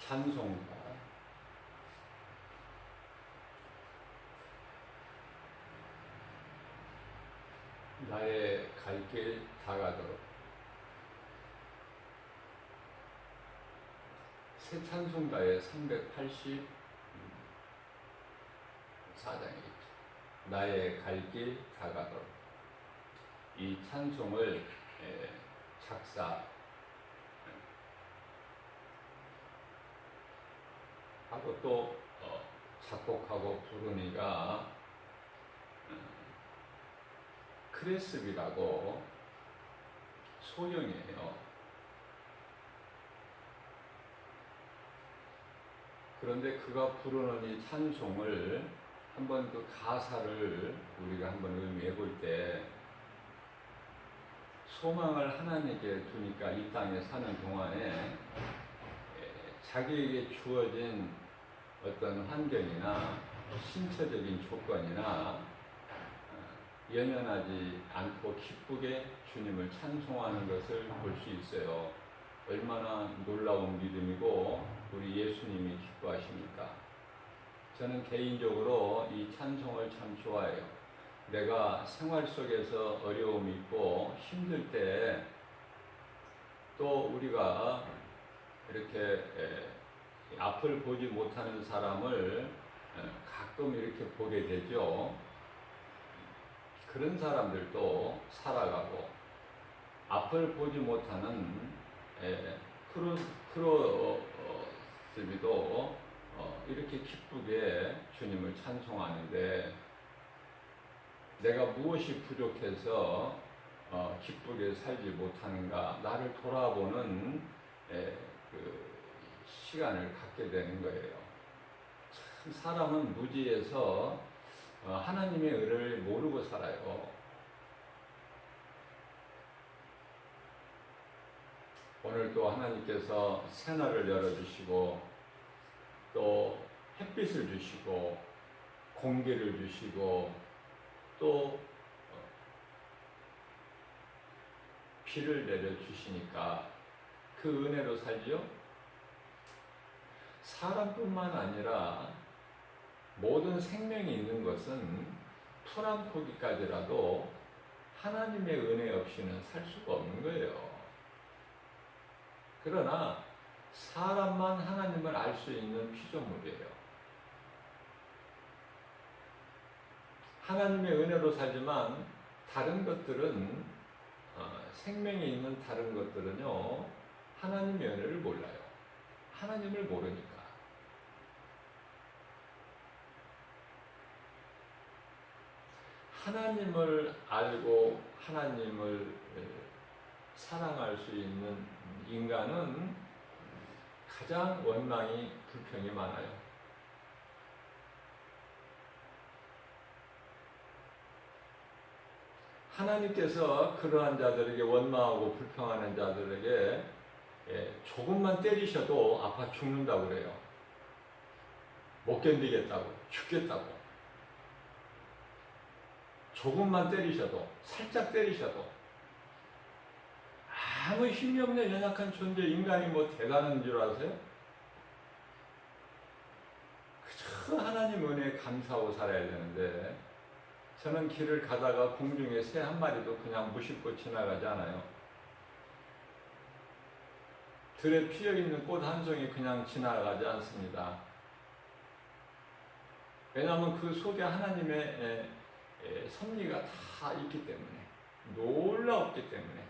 찬송가. 나의 갈 길 다가도록. 새 찬송가의 384장이겠죠. 나의 갈 길 다가도록. 이 찬송을 작사하고 또 작곡하고 부른 이가 크레스비라고 소령이에요. 그런데 그가 부르는 이 찬송을 한번 그 가사를 우리가 한번 의미해 볼 때, 소망을 하나님께 두니까 이 땅에 사는 동안에 자기에게 주어진 어떤 환경이나 신체적인 조건이나 연연하지 않고 기쁘게 주님을 찬송하는 것을 볼 수 있어요. 얼마나 놀라운 믿음이고 우리 예수님이 기뻐하십니까? 저는 개인적으로 이 찬송을 참 좋아해요. 내가 생활 속에서 어려움이 있고 힘들 때, 또 우리가 이렇게 앞을 보지 못하는 사람을 가끔 이렇게 보게 되죠. 그런 사람들도 살아가고, 앞을 보지 못하는 크로스비도 이렇게 기쁘게 주님을 찬송하는데, 내가 무엇이 부족해서 기쁘게 살지 못하는가, 나를 돌아보는 그 시간을 갖게 되는 거예요. 참 사람은 무지해서 하나님의 은혜를 모르고 살아요. 오늘 또 하나님께서 새날을 열어주시고, 또 햇빛을 주시고, 공기를 주시고, 또 비를 내려주시니까 그 은혜로 살지요. 사람뿐만 아니라 모든 생명이 있는 것은 풀 한 포기까지라도 하나님의 은혜 없이는 살 수가 없는 거예요. 그러나 사람만 하나님을 알 수 있는 피조물이에요. 하나님의 은혜로 살지만 다른 것들은, 생명이 있는 다른 것들은요, 하나님의 은혜를 몰라요. 하나님을 모르니까. 하나님을 알고 하나님을 사랑할 수 있는 인간은 가장 원망이, 불평이 많아요. 하나님께서 그러한 자들에게, 원망하고 불평하는 자들에게 조금만 때리셔도 아파 죽는다고 그래요. 못 견디겠다고, 죽겠다고. 조금만 때리셔도, 살짝 때리셔도. 아무 힘이 없는 연약한 존재, 인간이 뭐 대단한 줄 아세요? 그저 하나님 은혜에 감사하고 살아야 되는데, 저는 길을 가다가 공중에 새 한 마리도 그냥 무심코 지나가지 않아요. 들에 피어있는 꽃 한 송이 그냥 지나가지 않습니다. 왜냐하면 그 속에 하나님의 섭리가 다 있기 때문에, 놀라웠기 때문에.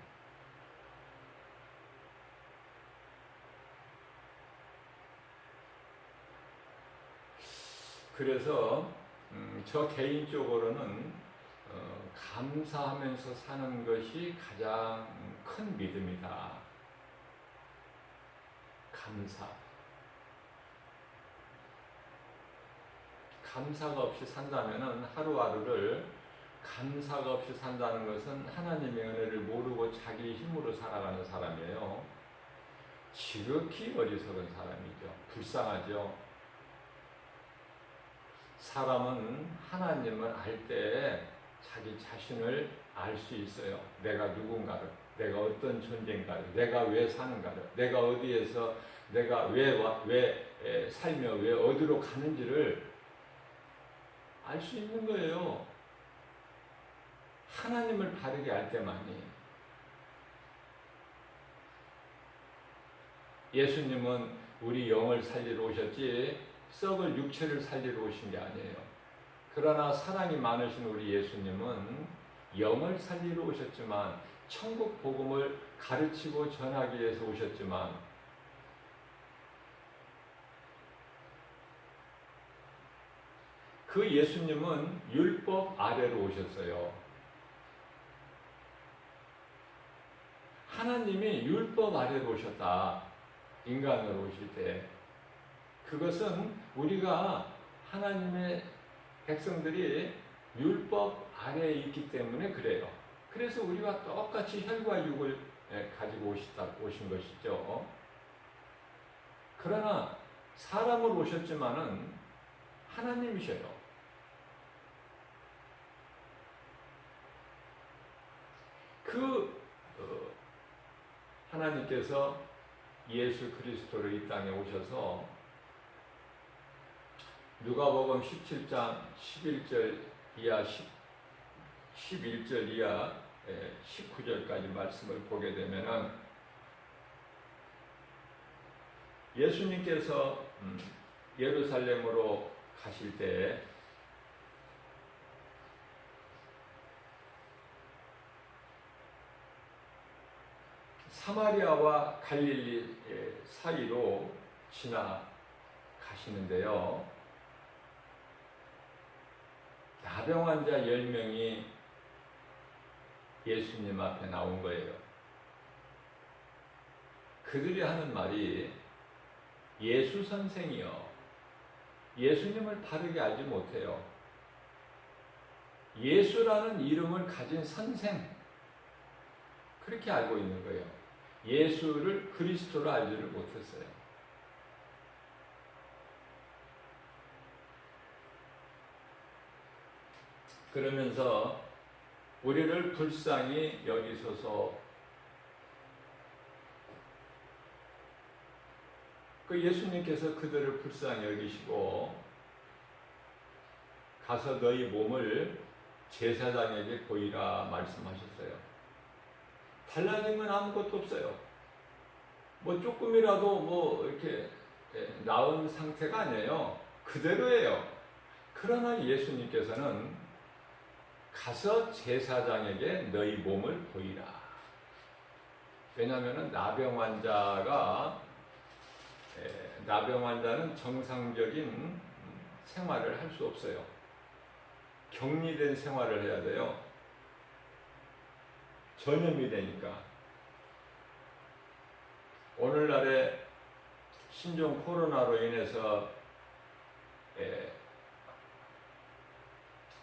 그래서 저 개인적으로는 감사하면서 사는 것이 가장 큰 믿음이다. 감사가 없이 산다면은, 하루하루를 감사가 없이 산다는 것은 하나님의 은혜를 모르고 자기 힘으로 살아가는 사람이에요. 지극히 어리석은 사람이죠. 불쌍하죠. 사람은 하나님을 알 때 자기 자신을 알 수 있어요. 내가 누군가를. 내가 어떤 존재인가를, 내가 왜 사는가를, 내가 어디에서 내가 왜 살며 왜 어디로 가는지를 알 수 있는 거예요. 하나님을 바르게 알 때만이. 예수님은 우리 영을 살리러 오셨지 썩을 육체를 살리러 오신 게 아니에요. 그러나 사랑이 많으신 우리 예수님은 영을 살리러 오셨지만, 천국 복음을 가르치고 전하기 위해서 오셨지만, 그 예수님은 율법 아래로 오셨어요. 하나님이 율법 아래로 오셨다. 인간으로 오실 때. 그것은 우리가 하나님의 백성들이 율법 아래에 있기 때문에 그래요. 그래서 우리가 똑같이 혈과 육을 가지고 오신 것이죠. 그러나 사람으로 오셨지만은 하나님이셔요. 하나님께서 예수 그리스도로 이 땅에 오셔서 누가복음 17장 11절 이하 11절 이하 19절까지 말씀을 보게 되면은 예수님께서 예루살렘으로 가실 때 사마리아와 갈릴리 사이로 지나가시는데요. 나병 환자 10명이 예수님 앞에 나온 거예요. 그들이 하는 말이 예수 선생이요, 예수님을 바르게 알지 못해요. 예수라는 이름을 가진 선생, 그렇게 알고 있는 거예요. 예수를 그리스도로 알지를 못했어요. 그러면서 우리를 불쌍히 여기소서. 그 예수님께서 그들을 불쌍히 여기시고 가서 너희 몸을 제사장에게 보이라 말씀하셨어요. 달라진 건 아무것도 없어요. 뭐 조금이라도 이렇게 나은 상태가 아니에요. 그대로예요. 그러나 예수님께서는 가서 제사장에게 너희 몸을 보이라. 왜냐하면 나병 환자는 정상적인 생활을 할 수 없어요. 격리된 생활을 해야 돼요. 전염이 되니까. 오늘날에 신종 코로나로 인해서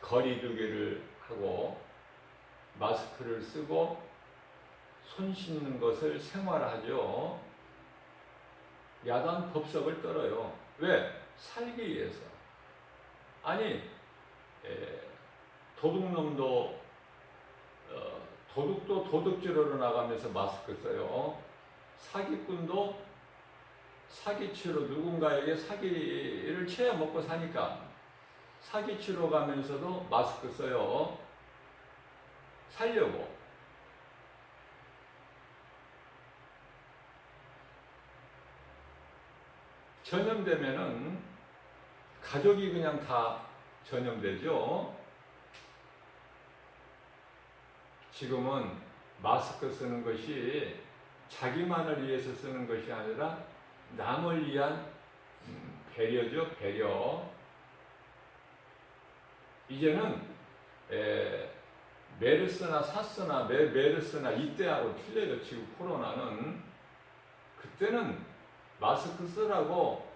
거리두기를 하고 마스크를 쓰고 손 씻는 것을 생활하죠. 야단 법석을 떨어요. 왜? 살기 위해서. 아니, 도둑놈도 도둑도 도둑질하러 나가면서 마스크 써요. 사기꾼도 사기치러 누군가에게 사기를 쳐야 먹고 사니까 사기치러 가면서도 마스크 써요. 살려고. 전염되면은 가족이 그냥 다 전염되죠. 지금은 마스크 쓰는 것이 자기만을 위해서 쓰는 것이 아니라 남을 위한 배려죠, 배려. 이제는 메르스나 사스나 메르스나 이때하고 틀려요. 지금 코로나는. 그때는 마스크 쓰라고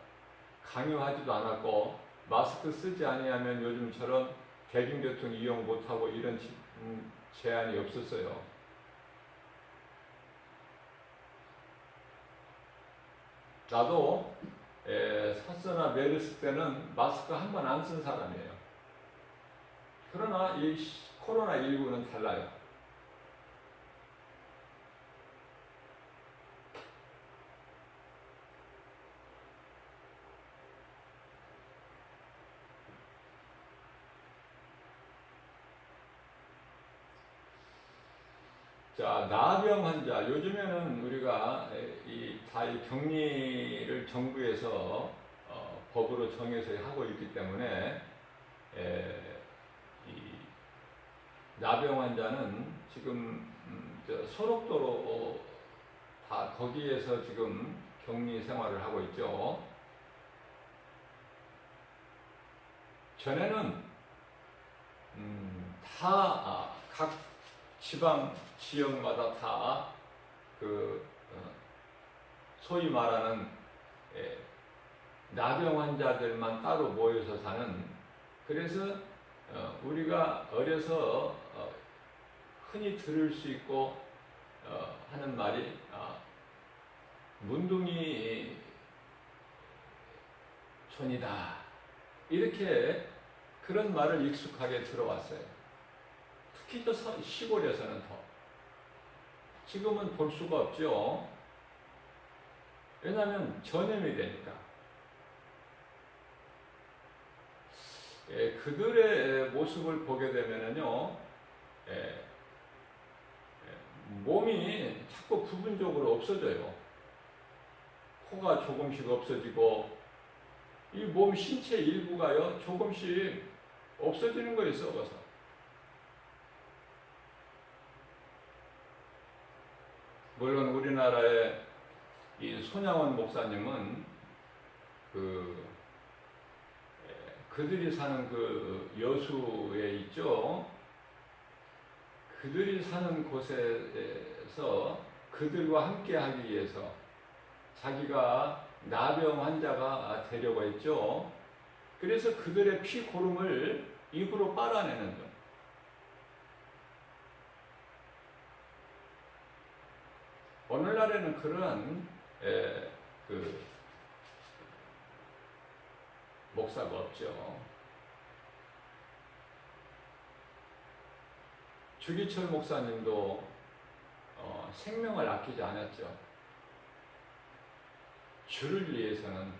강요하지도 않았고, 마스크 쓰지 아니하면 요즘처럼 대중교통 이용 못하고 이런 제한이 없었어요. 나도 사스나 메르스 때는 마스크 한 번 안 쓴 사람이에요. 그러나 이 코로나19는 달라요. 자, 나병 환자. 요즘에는 우리가 다 격리를 정부에서 법으로 정해서 하고 있기 때문에 이 나병 환자는 지금 소록도로 다 거기에서 지금 격리 생활을 하고 있죠. 전에는 다 각 지방 지역마다 다 소위 말하는 나병 환자들만 따로 모여서 사는, 그래서 우리가 어려서 흔히 들을 수 있고 하는 말이 문둥이 촌이다, 이렇게 그런 말을 익숙하게 들어왔어요. 특히 또 시골에서는 더. 지금은 볼 수가 없죠. 왜냐하면 전염이 되니까. 그들의 모습을 보게 되면은요, 몸이 자꾸 부분적으로 없어져요. 코가 조금씩 없어지고, 이 몸 신체 일부가요, 조금씩 없어지는 거예요, 썩어서. 물론 우리나라의 이 손양원 목사님은 그들이 사는 그 여수에 있죠. 그들이 사는 곳에서 그들과 함께 하기 위해서 자기가 나병 환자가 되려고 했죠. 그래서 그들의 피 고름을 입으로 빨아내는 것. 오늘날에는 그런 목사가 없죠. 주기철 목사님도 생명을 아끼지 않았죠. 주를 위해서는.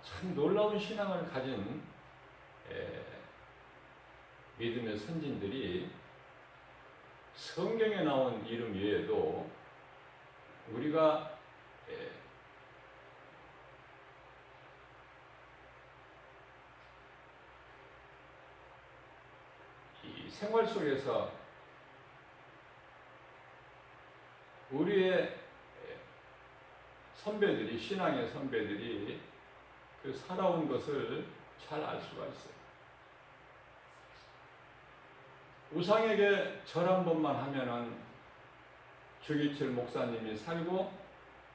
참 놀라운 신앙을 가진 믿음의 선진들이 성경에 나온 이름 외에도 우리가 이 생활 속에서 우리의 선배들이, 신앙의 선배들이 그 살아온 것을 잘 알 수가 있어요. 우상에게 절 한 번만 하면은 주기철 목사님이 살고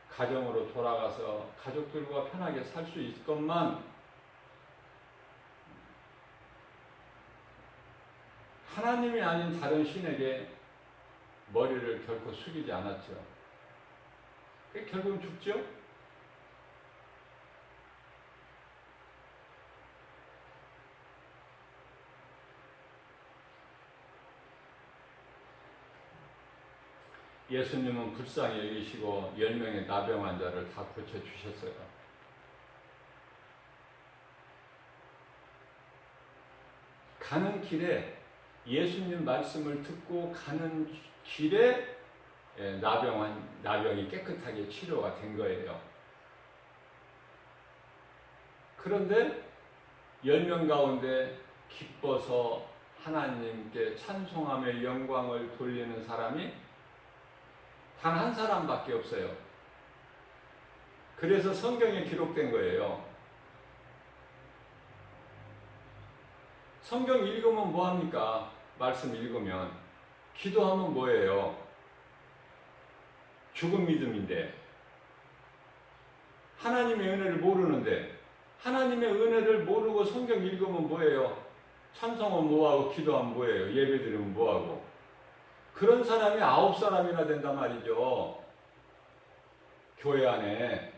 가정으로 돌아가서 가족들과 편하게 살 수 있건만, 하나님이 아닌 다른 신에게 머리를 결코 숙이지 않았죠. 결국은 죽죠? 예수님은 불쌍히 여기시고 10명의 나병 환자를 다 고쳐주셨어요. 가는 길에, 예수님 말씀을 듣고 가는 길에 나병이 깨끗하게 치료가 된 거예요. 그런데 10명 가운데 기뻐서 하나님께 찬송하며 영광을 돌리는 사람이 단 한 사람밖에 없어요. 그래서 성경에 기록된 거예요. 성경 읽으면 뭐합니까? 말씀 읽으면. 기도하면 뭐예요? 죽은 믿음인데. 하나님의 은혜를 모르는데, 하나님의 은혜를 모르고 성경 읽으면 뭐예요? 찬송은 뭐하고 기도하면 뭐예요? 예배드리면 뭐하고? 그런 사람이 9사람이나 된단 말이죠. 교회 안에.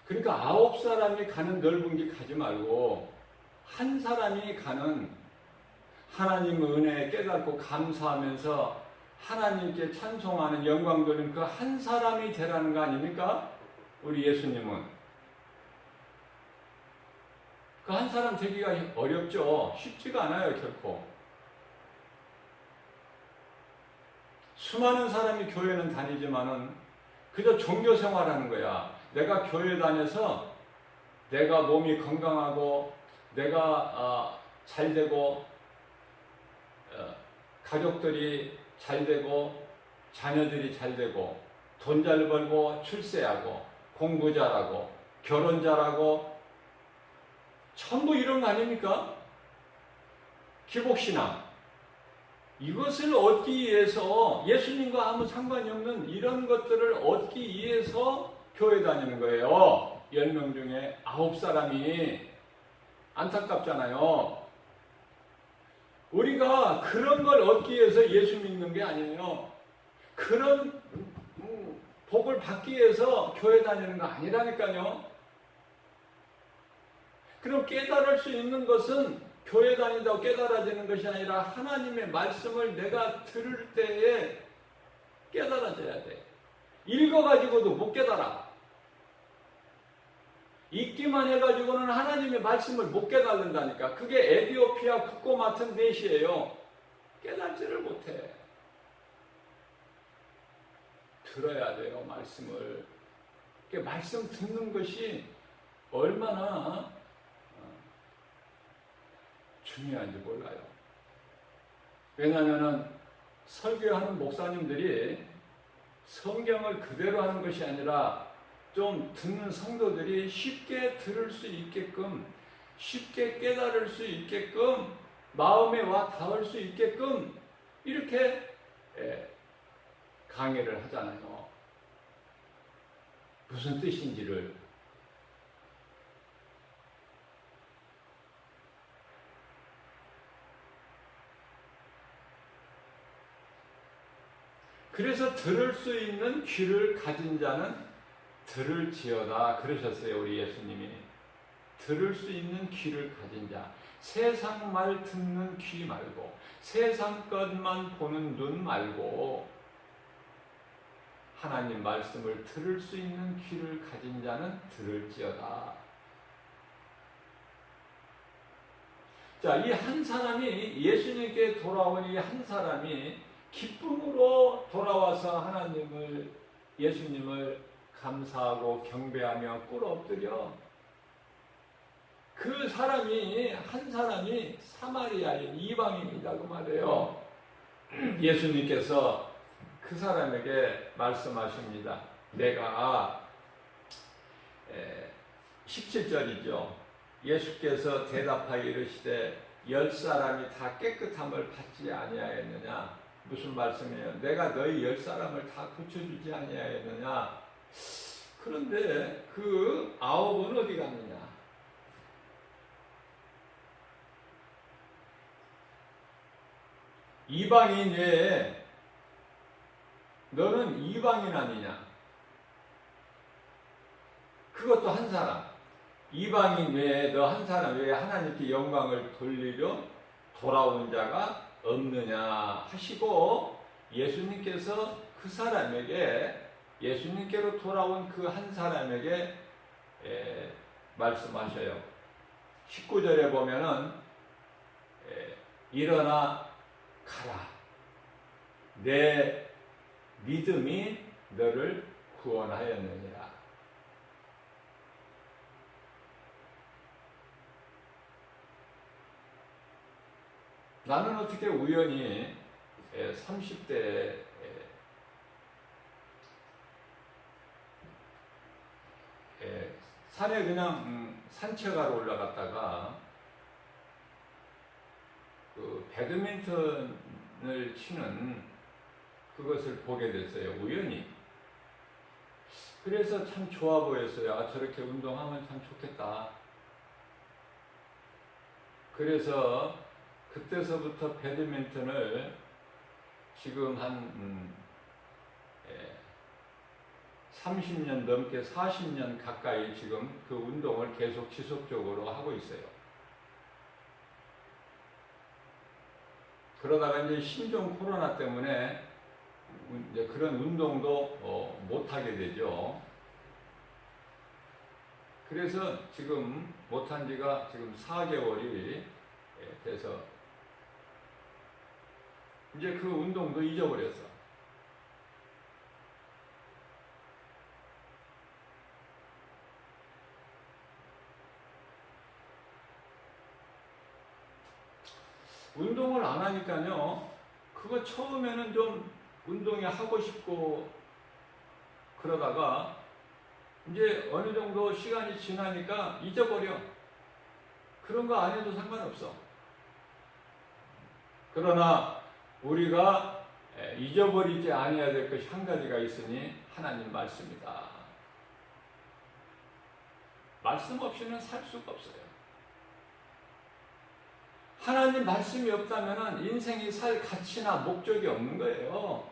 그러니까 9사람이 가는 넓은 길 가지 말고 한 사람이 가는, 하나님의 은혜에 깨닫고 감사하면서 하나님께 찬송하는, 영광 돌리는 그 한 사람이 되라는 거 아닙니까? 우리 예수님은. 그 그 한 사람 되기가 어렵죠. 쉽지가 않아요, 결코. 수많은 사람이 교회는 다니지만은 그저 종교 생활하는 거야. 내가 교회 다녀서 내가 몸이 건강하고 내가 잘 되고 가족들이 잘 되고 자녀들이 잘 되고 돈 잘 벌고 출세하고 공부 잘하고 결혼 잘하고 전부 이런 거 아닙니까? 기복신앙. 이것을 얻기 위해서 예수님과 아무 상관이 없는 이런 것들을 얻기 위해서 교회 다니는 거예요. 10명 중에 9사람이. 안타깝잖아요. 우리가 그런 걸 얻기 위해서 예수 믿는 게 아니에요. 그런 복을 받기 위해서 교회 다니는 거 아니라니까요. 그럼 깨달을 수 있는 것은 교회 다닌다고 깨달아지는 것이 아니라 하나님의 말씀을 내가 들을 때에 깨달아져야 돼. 읽어가지고도 못 깨달아. 읽기만 해가지고는 하나님의 말씀을 못 깨달는다니까. 그게 에디오피아 국고 맡은 넷이에요. 깨달지를 못해. 들어야 돼요, 말씀을. 말씀 듣는 것이 얼마나 중요한지 몰라요. 왜냐하면 설교하는 목사님들이 성경을 그대로 하는 것이 아니라 좀 듣는 성도들이 쉽게 들을 수 있게끔, 쉽게 깨달을 수 있게끔, 마음에 와 닿을 수 있게끔 이렇게 강의를 하잖아요. 무슨 뜻인지를. 그래서 들을 수 있는 귀를 가진 자는 들을지어다 그러셨어요. 우리 예수님이. 들을 수 있는 귀를 가진 자. 세상 말 듣는 귀 말고, 세상 것만 보는 눈 말고, 하나님 말씀을 들을 수 있는 귀를 가진 자는 들을지어다. 자, 이 한 사람이, 예수님께 돌아온 이 한 사람이 기쁨으로 돌아와서 하나님을, 예수님을 감사하고 경배하며 꿇어 엎드려. 그 사람이, 한 사람이 사마리아인 이방인이라고 말해요. 예수님께서 그 사람에게 말씀하십니다. 내가 17절이죠. 예수께서 대답하여 이르시되 10사람이 다 깨끗함을 받지 아니하였느냐. 무슨 말씀이에요? 내가 너희 10사람을 다 고쳐주지 아니하였느냐. 그런데 그 9은 어디 갔느냐? 이방인 외에 너는 이방인 아니냐? 그것도 한 사람. 이방인 외에 너 한 사람 외에 하나님께 영광을 돌리려 돌아온 자가 없느냐 하시고, 예수님께서 그 사람에게, 예수님께로 돌아온 그 한 사람에게 말씀하셔요. 19절에 보면은 일어나 가라. 내 믿음이 너를 구원하였느니라. 나는 어떻게 우연히 30대에 산에 그냥 산책하러 올라갔다가 그 배드민턴을 치는 그것을 보게 됐어요. 우연히. 그래서 참 좋아 보였어요. 아, 저렇게 운동하면 참 좋겠다. 그래서 그때서부터 배드민턴을 지금 한 30년 넘게 40년 가까이 지금 그 운동을 계속 지속적으로 하고 있어요. 그러다가 이제 신종 코로나 때문에 이제 그런 운동도 못 하게 되죠. 그래서 지금 못한 지가 지금 4개월이 돼서 이제 그 운동도 잊어버렸어. 운동을 안 하니까요, 그거 처음에는 좀 운동이 하고 싶고 그러다가 이제 어느 정도 시간이 지나니까 잊어버려. 그런 거 안 해도 상관없어. 그러나 우리가 잊어버리지 아니해야 될 것이 한 가지가 있으니 하나님 말씀이다. 말씀 없이는 살 수가 없어요. 하나님 말씀이 없다면 인생이 살 가치나 목적이 없는 거예요.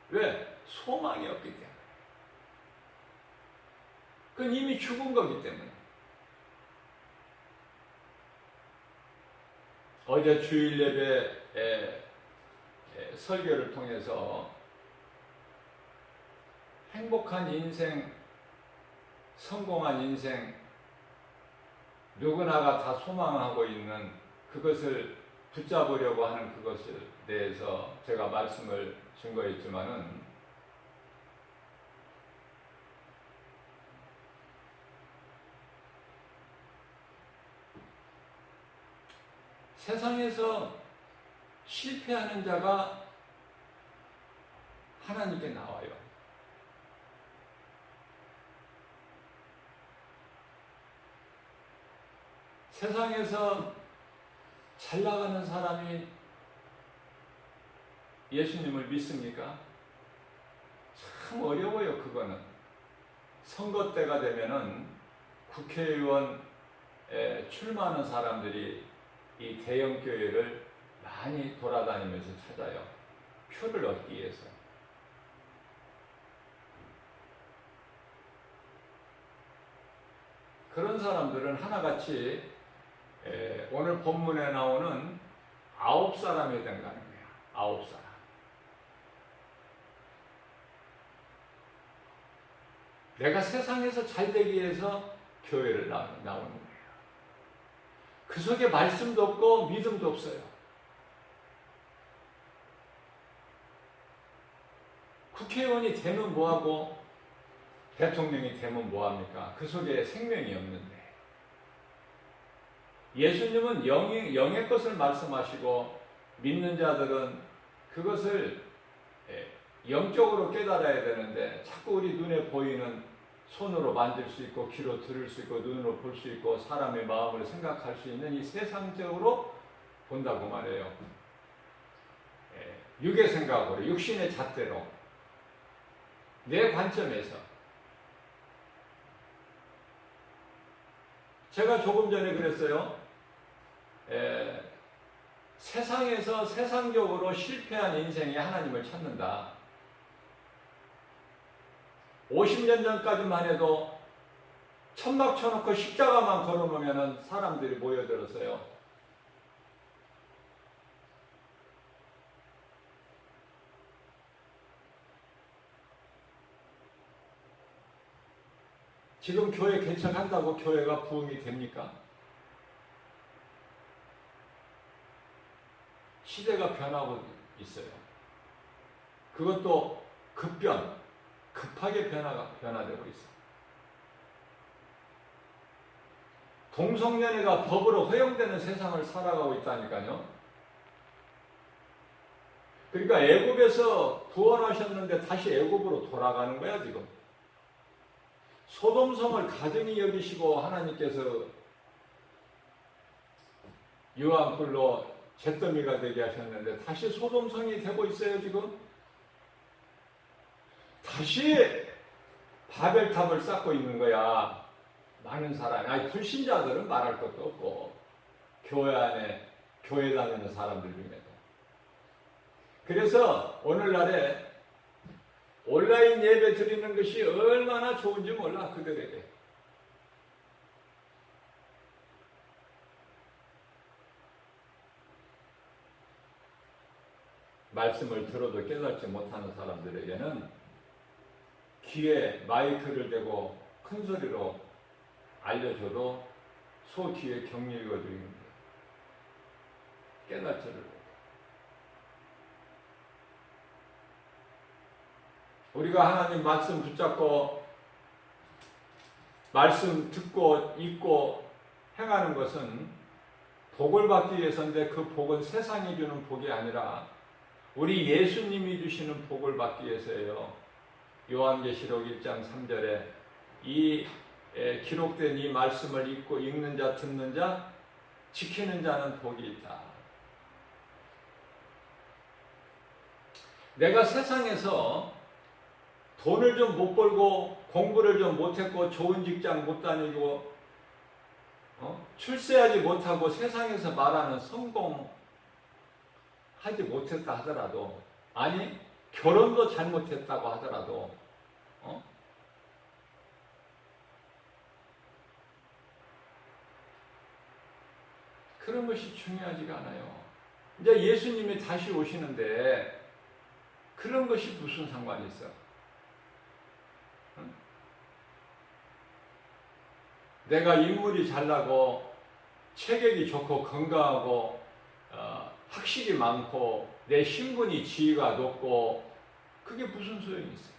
왜? 소망이 없기 때문에. 그건 이미 죽은 거기 때문에. 어제 주일 예배 설교를 통해서 행복한 인생, 성공한 인생, 누구나가 다 소망하고 있는 그것을 붙잡으려고 하는 그것에 대해서 제가 말씀을 증거했지만은 세상에서 실패하는 자가 하나님께 나와요. 세상에서 잘 나가는 사람이 예수님을 믿습니까? 참 어려워요, 그거는. 선거 때가 되면은 국회의원 출마하는 사람들이 이 대형교회를 많이 돌아다니면서 찾아요. 표를 얻기 위해서. 그런 사람들은 하나같이 오늘 본문에 나오는 9사람이 된다는 거야. 9사람. 내가 세상에서 잘 되기 위해서 교회를 나오는 거예요. 그 속에 말씀도 없고 믿음도 없어요. 국회의원이 되면 뭐하고 대통령이 되면 뭐합니까? 그 속에 생명이 없는데. 예수님은 영의 것을 말씀하시고 믿는 자들은 그것을 영적으로 깨달아야 되는데 자꾸 우리 눈에 보이는 손으로 만질 수 있고 귀로 들을 수 있고 눈으로 볼 수 있고 사람의 마음을 생각할 수 있는 이 세상적으로 본다고 말해요. 육의 생각으로, 육신의 잣대로, 내 관점에서. 제가 조금 전에 그랬어요. 세상에서 세상적으로 실패한 인생이 하나님을 찾는다. 50년 전까지만 해도 천막 쳐놓고 십자가만 걸어놓으면 사람들이 모여들었어요. 지금 교회 개척한다고 교회가 부흥이 됩니까? 시대가 변하고 있어요. 그것도 급하게 변화되고 있어요. 동성연애가 법으로 허용되는 세상을 살아가고 있다니까요. 그러니까 애굽에서 구원하셨는데 다시 애굽으로 돌아가는 거야, 지금. 소돔성을 가증히 여기시고 하나님께서 유황불로 잿더미가 되게 하셨는데 다시 소돔성이 되고 있어요, 지금. 다시 바벨탑을 쌓고 있는 거야. 많은 사람이. 불신자들은 말할 것도 없고 교회 안에 교회 다니는 사람들 중에도. 그래서 오늘날에 온라인 예배 드리는 것이 얼마나 좋은지 몰라, 그들에게. 말씀을 들어도 깨닫지 못하는 사람들에게는 귀에 마이크를 대고 큰 소리로 알려줘도 소 뒤에 격려 읽어드리는 거예요. 깨닫지를 못해. 우리가 하나님 말씀 붙잡고 말씀 듣고 읽고 행하는 것은 복을 받기 위해서인데 그 복은 세상이 주는 복이 아니라 우리 예수님이 주시는 복을 받기 위해서예요. 요한계시록 1장 3절에 이 기록된 이 말씀을 읽는 자, 듣는 자, 지키는 자는 복이 있다. 내가 세상에서 돈을 좀 못 벌고 공부를 좀 못했고 좋은 직장 못 다니고 출세하지 못하고 세상에서 말하는 성공하지 못했다 하더라도, 아니 결혼도 잘못했다고 하더라도 그런 것이 중요하지가 않아요. 이제 예수님이 다시 오시는데 그런 것이 무슨 상관이 있어? 내가 인물이 잘나고 체격이 좋고 건강하고 학식이 많고 내 신분이 지위가 높고 그게 무슨 소용이 있어요?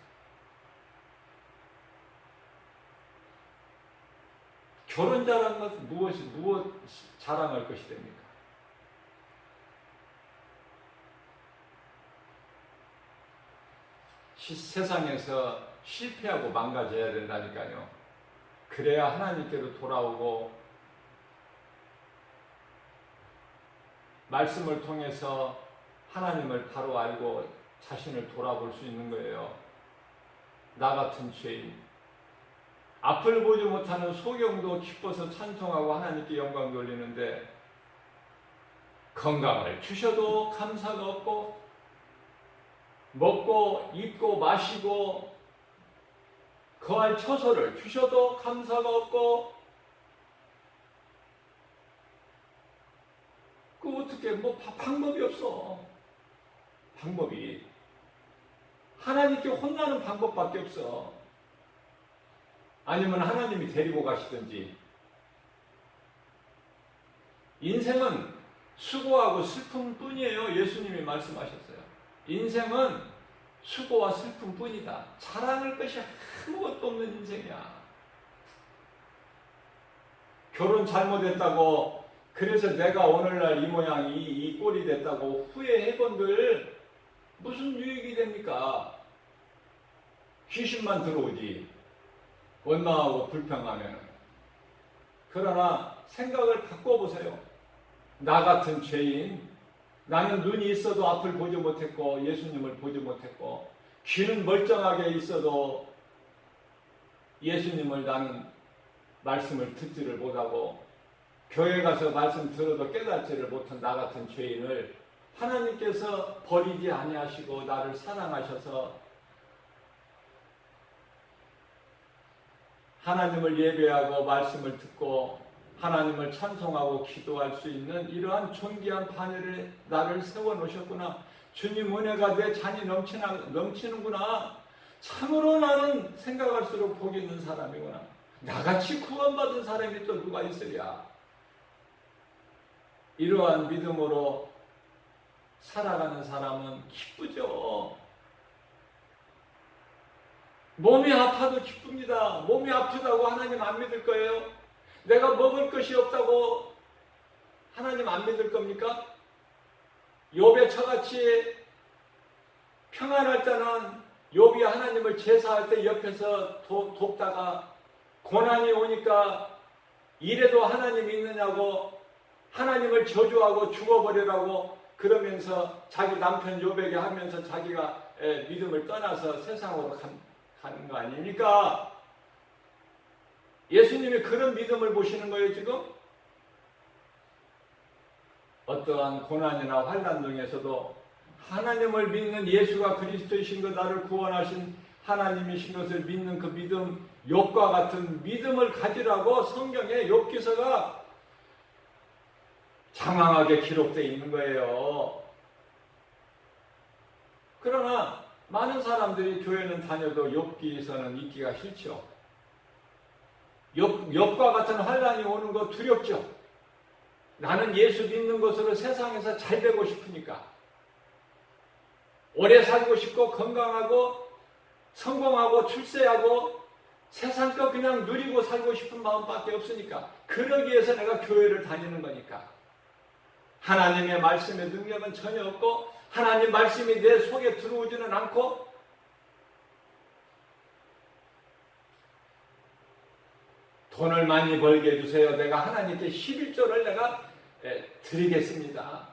결혼 잘한 것은 무엇 자랑할 것이 됩니까? 세상에서 실패하고 망가져야 된다니까요. 그래야 하나님께로 돌아오고 말씀을 통해서 하나님을 바로 알고 자신을 돌아볼 수 있는 거예요. 나 같은 죄인, 앞을 보지 못하는 소경도 기뻐서 찬송하고 하나님께 영광 돌리는데 건강을 주셔도 감사가 없고 먹고 입고 마시고 거할 처소를 주셔도 감사가 없고 그 어떻게 방법이 없어. 방법이 하나님께 혼나는 방법밖에 없어. 아니면 하나님이 데리고 가시든지. 인생은 수고하고 슬픔뿐이에요. 예수님이 말씀하셨어요. 인생은 수고와 슬픔뿐이다. 자랑할 것이 아무것도 없는 인생이야. 결혼 잘못했다고 그래서 내가 오늘날 이 모양 이 꼴이 됐다고 후회해본들 무슨 유익이 됩니까? 귀신만 들어오지. 원망하고 불평하면. 그러나 생각을 바꿔보세요. 나 같은 죄인, 나는 눈이 있어도 앞을 보지 못했고 예수님을 보지 못했고 귀는 멀쩡하게 있어도 예수님을 나는 말씀을 듣지를 못하고 교회 가서 말씀 들어도 깨닫지를 못한 나 같은 죄인을 하나님께서 버리지 아니하시고 나를 사랑하셔서 하나님을 예배하고 말씀을 듣고 하나님을 찬송하고 기도할 수 있는 이러한 존귀한 바늘에 나를 세워놓으셨구나. 주님 은혜가 내 잔이 넘치는구나. 참으로 나는 생각할수록 복이 있는 사람이구나. 나같이 구원받은 사람이 또 누가 있으랴. 이러한 믿음으로 살아가는 사람은 기쁘죠. 몸이 아파도 기쁩니다. 몸이 아프다고 하나님 안 믿을 거예요? 내가 먹을 것이 없다고 하나님 안 믿을 겁니까? 욥의 처같이 평안할 때는 욥이 하나님을 제사할 때 옆에서 돕다가 고난이 오니까 이래도 하나님이 있느냐고 하나님을 저주하고 죽어버리라고 그러면서 자기 남편 욥에게 하면서 자기가 믿음을 떠나서 세상으로 가는 거 아닙니까? 예수님이 그런 믿음을 보시는 거예요, 지금? 어떠한 고난이나 환난 중에서도 하나님을 믿는 예수가 그리스도이신 것, 나를 구원하신 하나님이신 것을 믿는 그 믿음, 욥과 같은 믿음을 가지라고 성경에 욥기서가 장황하게 기록되어 있는 거예요. 그러나 많은 사람들이 교회는 다녀도 욥기서는 읽기가 싫죠. 욥과 같은 환란이 오는 거 두렵죠. 나는 예수 믿는 것으로 세상에서 잘 되고 싶으니까. 오래 살고 싶고 건강하고 성공하고 출세하고 세상 거 그냥 누리고 살고 싶은 마음밖에 없으니까. 그러기 위해서 내가 교회를 다니는 거니까. 하나님의 말씀의 능력은 전혀 없고 하나님 말씀이 내 속에 들어오지는 않고 돈을 많이 벌게 해주세요. 내가 하나님께 11조를 내가 드리겠습니다.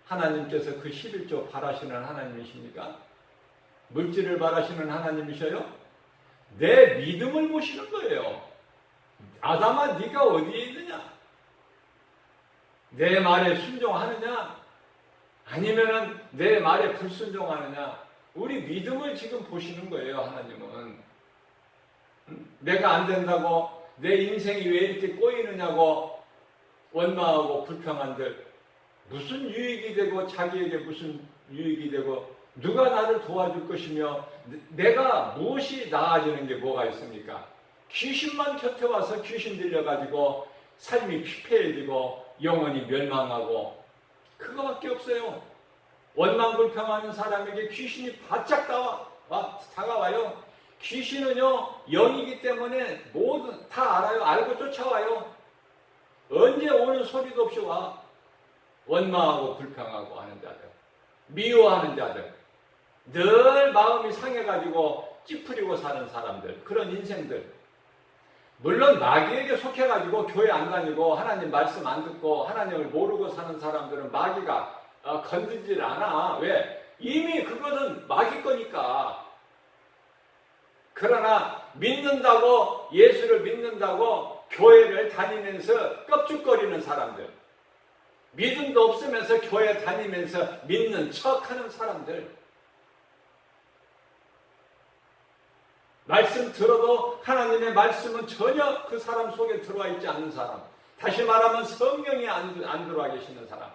하나님께서 그 11조 바라시는 하나님이십니까? 물질을 바라시는 하나님이셔요? 내 믿음을 보시는 거예요. 아담아 네가 어디에 있느냐? 내 말에 순종하느냐? 아니면은 내 말에 불순종하느냐? 우리 믿음을 지금 보시는 거예요. 하나님은. 내가 안 된다고 내 인생이 왜 이렇게 꼬이느냐고 원망하고 불평한들 무슨 유익이 되고 자기에게 무슨 유익이 되고 누가 나를 도와줄 것이며 내가 무엇이 나아지는 게 뭐가 있습니까? 귀신만 곁에 와서 귀신 들려가지고 삶이 피폐해지고 영혼이 멸망하고 그거밖에 없어요. 원망불평하는 사람에게 귀신이 바짝 다가와요. 귀신은요 영이기 때문에 모두 다 알아요. 알고 쫓아와요. 언제 오는 소리도 없이 와. 원망하고 불평하고 하는 자들, 미워하는 자들, 늘 마음이 상해가지고 찌푸리고 사는 사람들, 그런 인생들. 물론 마귀에게 속해가지고 교회 안 다니고 하나님 말씀 안 듣고 하나님을 모르고 사는 사람들은 마귀가 건드질 않아. 왜? 이미 그거는 마귀 거니까. 그러나 믿는다고, 예수를 믿는다고 교회를 다니면서 껍죽거리는 사람들, 믿음도 없으면서 교회 다니면서 믿는 척하는 사람들, 말씀 들어도 하나님의 말씀은 전혀 그 사람 속에 들어와 있지 않는 사람, 다시 말하면 성령이 안 들어와 계시는 사람,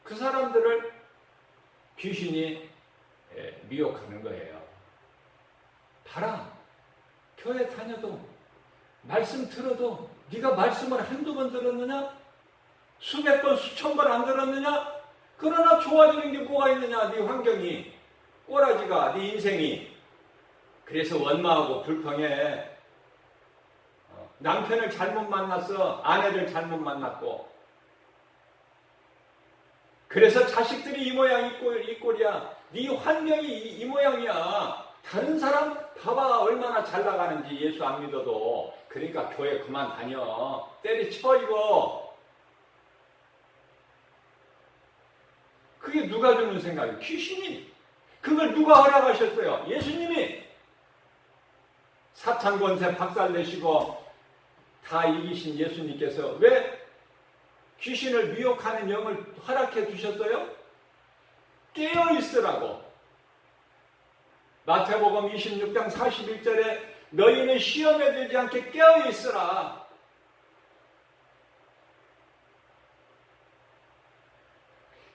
그 사람들을 귀신이 미혹하는 거예요. 봐라, 교회 다녀도 말씀 들어도 네가 말씀을 한두 번 들었느냐? 수백 번, 수천 번 안 들었느냐? 그러나 좋아지는 게 뭐가 있느냐? 네 환경이, 꼬라지가, 네 인생이. 그래서 원망하고 불평해. 남편을 잘못 만났어. 아내를 잘못 만났고. 그래서 자식들이 이 모양 이 꼴이야. 네 환경이 이 모양이야. 다른 사람 봐봐 얼마나 잘 나가는지. 예수 안 믿어도. 그러니까 교회 그만 다녀. 때리쳐 이거. 그게 누가 주는 생각이에요? 귀신이. 그걸 누가 허락하셨어요? 예수님이. 사탄 권세 박살내시고 다 이기신 예수님께서 왜 귀신을 미혹하는 영을 허락해 주셨어요? 깨어있으라고. 마태복음 26장 41절에 너희는 시험에 들지 않게 깨어있으라.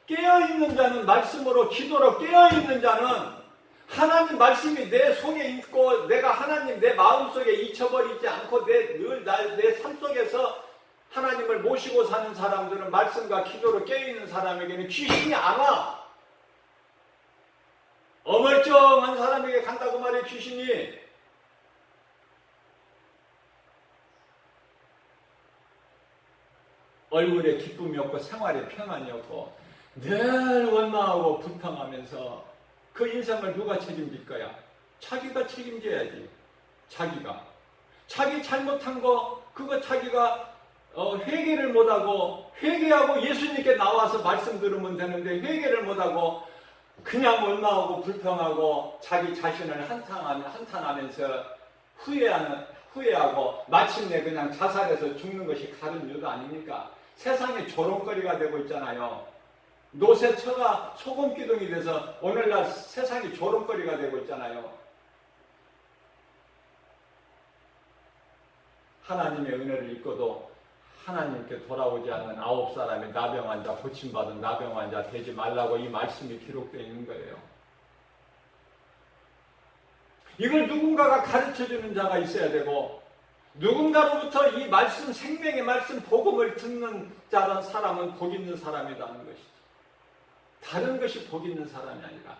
깨어있는 자는, 말씀으로 기도로 깨어있는 자는 하나님 말씀이 내 속에 있고 내가 하나님 내 마음속에 잊혀버리지 않고 내 삶 속에서 하나님을 모시고 사는 사람들은 말씀과 기도로 깨어있는 사람에게는 귀신이 안 와. 어물쩡한 사람에게 간다고 말해. 귀신이. 얼굴에 기쁨이 없고 생활에 평안이 없고 늘 원망하고 불평하면서 그 인생을 누가 책임질 거야? 자기가 책임져야지. 자기 잘못한 거 그거 자기가 회개를 못하고, 회개하고 예수님께 나와서 말씀 들으면 되는데 회개를 못하고 그냥 원망하고 불평하고 자기 자신을 한탄하면서 후회하고 마침내 그냥 자살해서 죽는 것이 다른 이유도 아닙니까? 세상에 조롱거리가 되고 있잖아요. 노새처가 소금기둥이 돼서 오늘날 세상이 조롱거리가 되고 있잖아요. 하나님의 은혜를 입고도 하나님께 돌아오지 않는 9사람의 나병환자, 고침받은 나병환자 되지 말라고 이 말씀이 기록되어 있는 거예요. 이걸 누군가가 가르쳐주는 자가 있어야 되고, 누군가로부터 이 말씀, 생명의 말씀, 복음을 듣는 자란 사람은 복 있는 사람이라는 것이죠. 다른 것이 복 있는 사람이 아니라,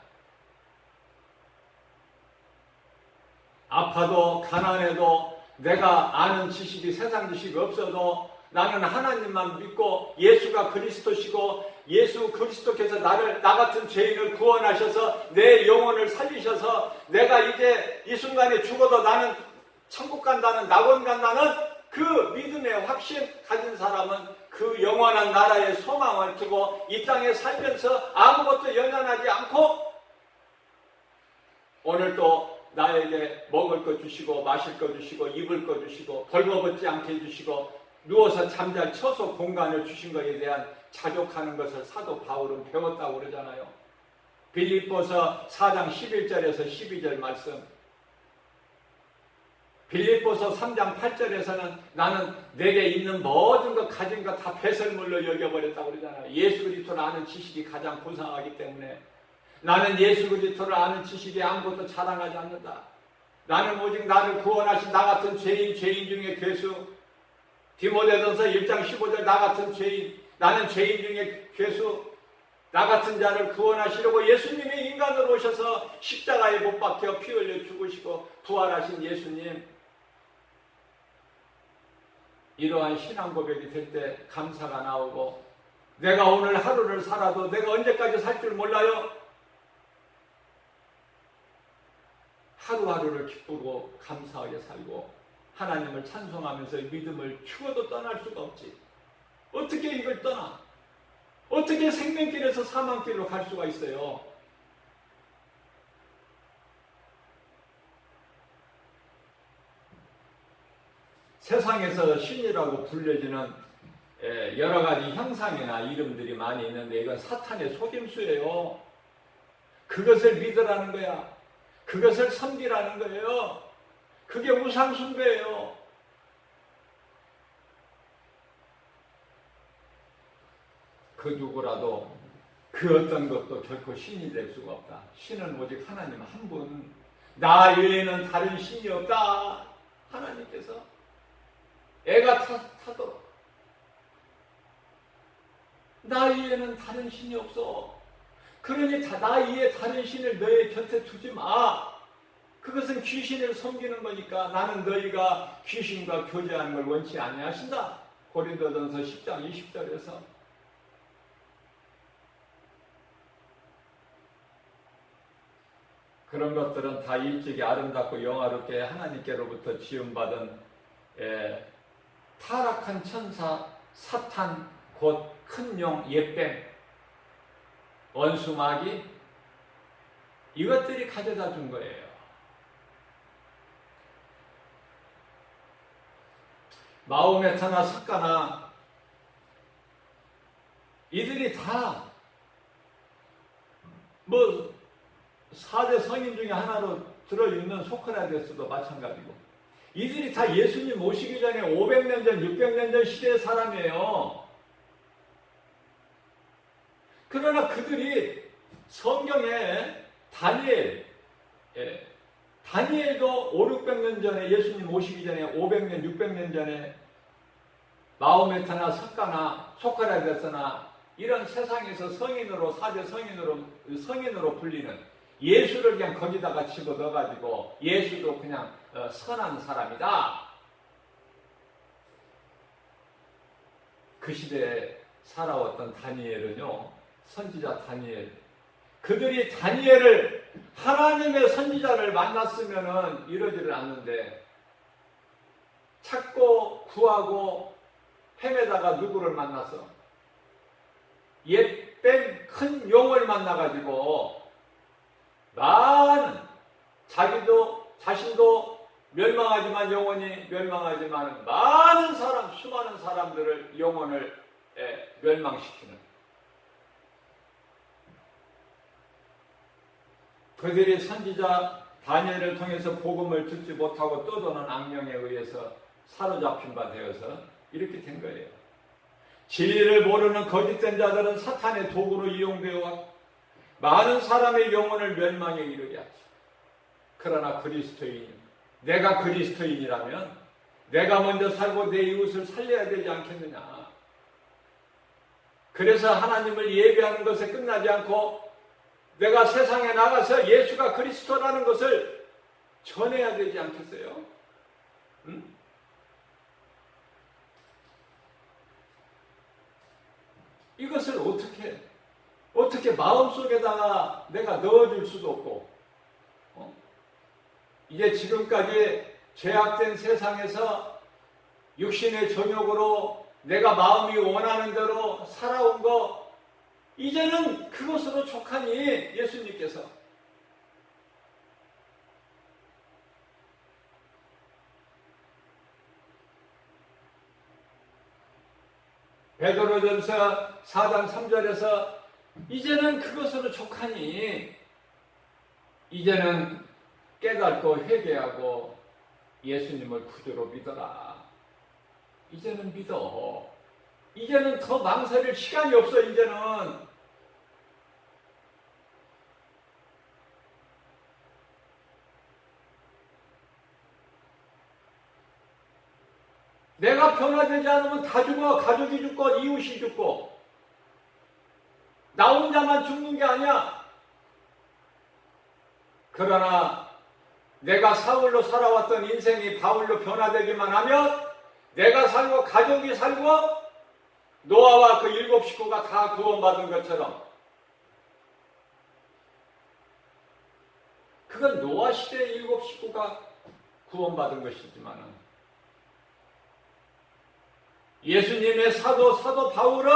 아파도 가난해도 내가 아는 지식이 세상 지식이 없어도 나는 하나님만 믿고 예수가 그리스도시고 예수 그리스도께서 나 같은 죄인을 구원하셔서 내 영혼을 살리셔서 내가 이제 이 순간에 죽어도 나는 천국 간다는, 낙원 간다는 그 믿음의 확신 가진 사람은 그 영원한 나라의 소망을 두고 이 땅에 살면서 아무것도 연연하지 않고 오늘도 나에게 먹을 것 주시고 마실 것 주시고 입을 것 주시고 벌거벗지 않게 해주시고 누워서 잠잘 처소 공간을 주신 것에 대한 자족하는 것을 사도 바울은 배웠다고 그러잖아요. 빌립보서 4장 11절에서 12절 말씀, 빌립보서 3장 8절에서는 나는 내게 있는 모든 것 가진 것 다 배설물로 여겨버렸다고 그러잖아요. 예수 그리스도를 아는 지식이 가장 고상하기 때문에 나는 예수 그리스도를 아는 지식에 아무것도 자랑하지 않는다. 나는 오직 나를 구원하신 나 같은 죄인 중에 괴수, 디모데전서 1장 15절 나 같은 죄인, 나는 죄인 중에 괴수, 나 같은 자를 구원하시려고 예수님이 인간으로 오셔서 십자가에 못 박혀 피 흘려 죽으시고 부활하신 예수님, 이러한 신앙 고백이 될 때 감사가 나오고, 내가 오늘 하루를 살아도 내가 언제까지 살 줄 몰라요. 하루하루를 기쁘고 감사하게 살고 하나님을 찬송하면서 믿음을 죽어도 떠날 수가 없지. 어떻게 이걸 떠나? 어떻게 생명길에서 사망길로 갈 수가 있어요? 세상에서 신이라고 불려지는 여러 가지 형상이나 이름들이 많이 있는데 이건 사탄의 속임수예요. 그것을 믿으라는 거야. 그것을 섬기라는 거예요. 그게 우상숭배예요. 그 누구라도 그 어떤 것도 결코 신이 될 수가 없다. 신은 오직 하나님 한 분. 나 외에는 다른 신이 없다. 하나님께서 애가 타도록 나 위에는 다른 신이 없어. 그러니 나 위에 다른 신을 너의 곁에 두지 마. 그것은 귀신을 섬기는 거니까 나는 너희가 귀신과 교제하는 걸 원치 아니하신다. 고린도전서 10장 20절에서. 그런 것들은 다 일찍이 아름답고 영화롭게 하나님께로부터 지음받은 타락한 천사 사탄 곧 큰 용 옛뱀 원수 마귀 이것들이 가져다 준 거예요. 마호메타나 석가나 이들이 다 뭐 4대 성인 중에 하나로 들어있는 소크라테스도 마찬가지고 이들이 다 예수님 오시기 전에 500년 전, 600년 전 시대의 사람이에요. 그러나 그들이 성경에 다니엘도 5, 600년 전에 예수님 오시기 전에 500년, 600년 전에 마호메타나 석가나 소크라테스나 이런 세상에서 성인으로 4대 성인으로 불리는 예수를 그냥 거기다가 집어넣어가지고 예수도 그냥 선한 사람이다. 그 시대에 살아왔던 다니엘은요, 선지자 다니엘, 그들이 다니엘을 하나님의 선지자를 만났으면은 이러지를 않는데 찾고 구하고 헤매다가 누구를 만났어? 옛뱀 큰 용을 만나가지고 많은 자신도 멸망하지만 영원히 멸망하지만 많은 사람, 수많은 사람들을 영혼을 멸망시키는 그들이 선지자 다니엘을 통해서 복음을 듣지 못하고 떠도는 악령에 의해서 사로잡힌 바 되어서 이렇게 된 거예요. 진리를 모르는 거짓된 자들은 사탄의 도구로 이용되어 많은 사람의 영혼을 멸망에 이르게 하죠. 그러나 내가 그리스도인이라면 내가 먼저 살고 내 이웃을 살려야 되지 않겠느냐. 그래서 하나님을 예배하는 것에 끝나지 않고 내가 세상에 나가서 예수가 그리스도라는 것을 전해야 되지 않겠어요? 응? 이것을 어떻게 마음속에다가 내가 넣어줄 수도 없고, 이제 지금까지 죄악된 세상에서 육신의 정욕으로 내가 마음이 원하는 대로 살아온 거, 이제는 그것으로 족하니 예수님께서 베드로전서 4장 3절에서 이제는 그것으로 족하니 이제는 깨닫고 회개하고 예수님을 구주로 믿어라. 이제는 믿어. 이제는 더 망설일 시간이 없어. 이제는 내가 변화되지 않으면 다 죽어. 가족이 죽고 이웃이 죽고 나 혼자만 죽는 게 아니야. 그러나 내가 사울로 살아왔던 인생이 바울로 변화되기만 하면 내가 살고 가족이 살고 노아와 그 7 식구가 다 구원받은 것처럼, 그건 노아 시대의 7 식구가 구원받은 것이지만 예수님의 사도 바울은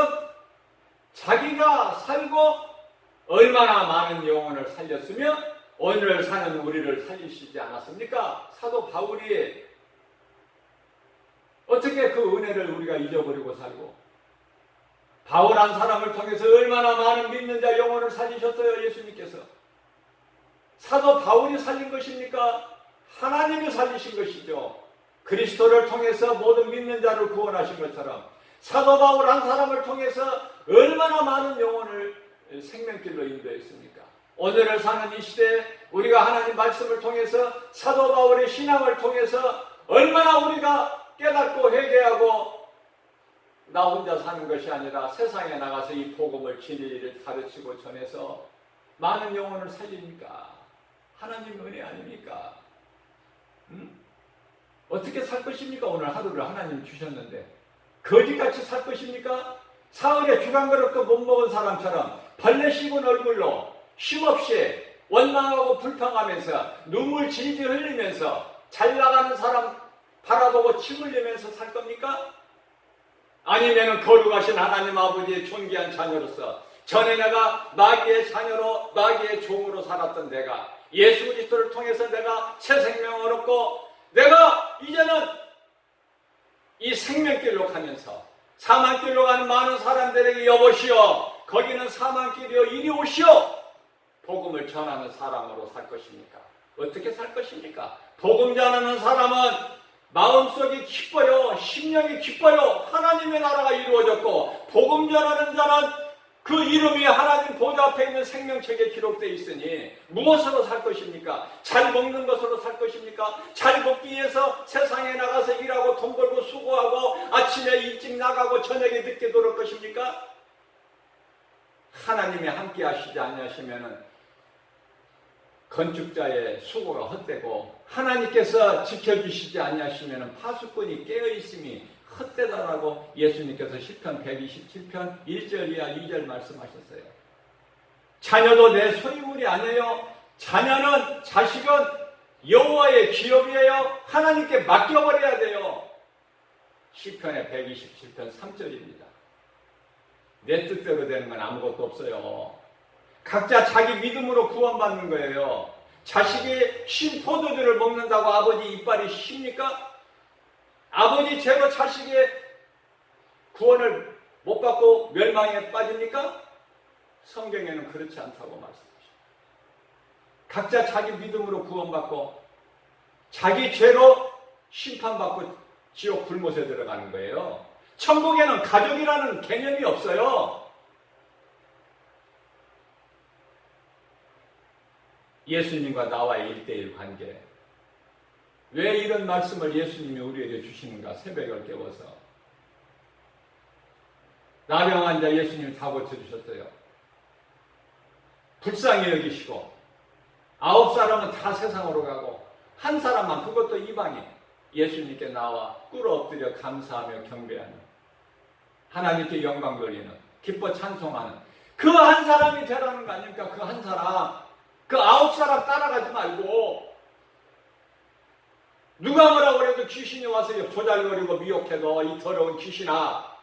자기가 살고 얼마나 많은 영혼을 살렸으며 오늘 사는 우리를 살리시지 않았습니까? 사도 바울이 어떻게 그 은혜를 우리가 잊어버리고 살고, 바울 한 사람을 통해서 얼마나 많은 믿는 자 영혼을 살리셨어요, 예수님께서. 사도 바울이 살린 것입니까? 하나님이 살리신 것이죠. 그리스도를 통해서 모든 믿는 자를 구원하신 것처럼 사도 바울 한 사람을 통해서 얼마나 많은 영혼을 생명길로 인도했습니까? 오늘을 사는 이 시대에 우리가 하나님 말씀을 통해서 사도 바울의 신앙을 통해서 얼마나 우리가 깨닫고 회개하고 나 혼자 사는 것이 아니라 세상에 나가서 이 복음을 진리를 가르치고 전해서 많은 영혼을 살립니까? 하나님 은혜 아닙니까? 어떻게 살 것입니까? 오늘 하루를 하나님 주셨는데 거지같이 살 것입니까? 사흘에 죽 한 그릇도 못 먹은 사람처럼 벌레 씹은 얼굴로 쉼없이 원망하고 불평하면서 눈물 질질 흘리면서 잘 나가는 사람 바라보고 침 흘리면서 살 겁니까? 아니면 거룩하신 하나님 아버지의 존귀한 자녀로서 전에 내가 마귀의 자녀로 마귀의 종으로 살았던 내가 예수 그리스도를 통해서 내가 새 생명을 얻고 내가 이제는 이 생명길로 가면서 사망길로 가는 많은 사람들에게 여보시오, 거기는 사망길이요 이리 오시오, 복음을 전하는 사람으로 살 것입니까? 어떻게 살 것입니까? 복음 전하는 사람은 마음속이 기뻐요. 심령이 기뻐요. 하나님의 나라가 이루어졌고 복음 전하는 자는 그 이름이 하나님 보좌 앞에 있는 생명책에 기록되어 있으니 무엇으로 살 것입니까? 잘 먹는 것으로 살 것입니까? 잘 먹기 위해서 세상에 나가서 일하고 돈 벌고 수고하고 아침에 일찍 나가고 저녁에 늦게 돌아올 것입니까? 하나님이 함께 하시지 않으시면 건축자의 수고가 헛되고 하나님께서 지켜주시지 않으시면 파수꾼이 깨어있음이 헛되다라고 예수님께서 시편 127편 1절 이하 2절 말씀하셨어요. 자녀도 내 소유물이 아니에요. 자녀는 자식은 여호와의 기업이에요. 하나님께 맡겨버려야 돼요. 시편의 127편 3절입니다. 내 뜻대로 되는 건 아무것도 없어요. 각자 자기 믿음으로 구원받는 거예요. 자식이 신 포도주를 먹는다고 아버지 이빨이 쉽니까? 아버지 죄로 자식의 구원을 못 받고 멸망에 빠집니까? 성경에는 그렇지 않다고 말씀하십니다. 각자 자기 믿음으로 구원받고 자기 죄로 심판받고 지옥 불못에 들어가는 거예요. 천국에는 가족이라는 개념이 없어요. 예수님과 나와의 1대1 관계. 왜 이런 말씀을 예수님이 우리에게 주시는가? 새벽을 깨워서. 나병 환자 예수님 다 고쳐주셨어요. 불쌍히 여기시고 9사람은 다 세상으로 가고 한 사람만, 그것도 이방인, 예수님께 나와 꿇어 엎드려 감사하며 경배하는, 하나님께 영광 돌리는, 기뻐 찬송하는 그 한 사람이 되라는 거 아닙니까? 그 한 사람, 그 9사람 따라가지 말고 누가 뭐라고 그래도 귀신이 와서 조잘거리고 미혹해도 이 더러운 귀신아,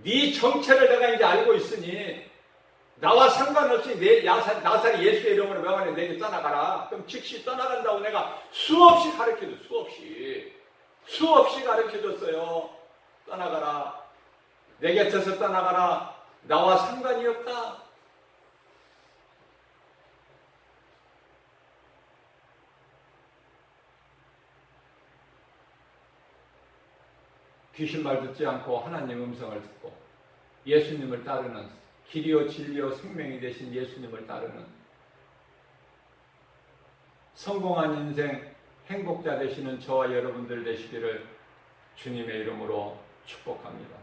네 정체를 내가 이제 알고 있으니 나와 상관없이 나사렛 예수의 이름으로 명하여 내게 떠나가라. 그럼 즉시 떠나간다고 내가 수없이 가르쳐줘. 수없이 가르쳐줬어요. 떠나가라. 내 곁에서 떠나가라. 나와 상관이 없다. 귀신 말 듣지 않고 하나님 음성을 듣고 예수님을 따르는, 길이요 진리요 생명이 되신 예수님을 따르는 성공한 인생, 행복자 되시는 저와 여러분들 되시기를 주님의 이름으로 축복합니다.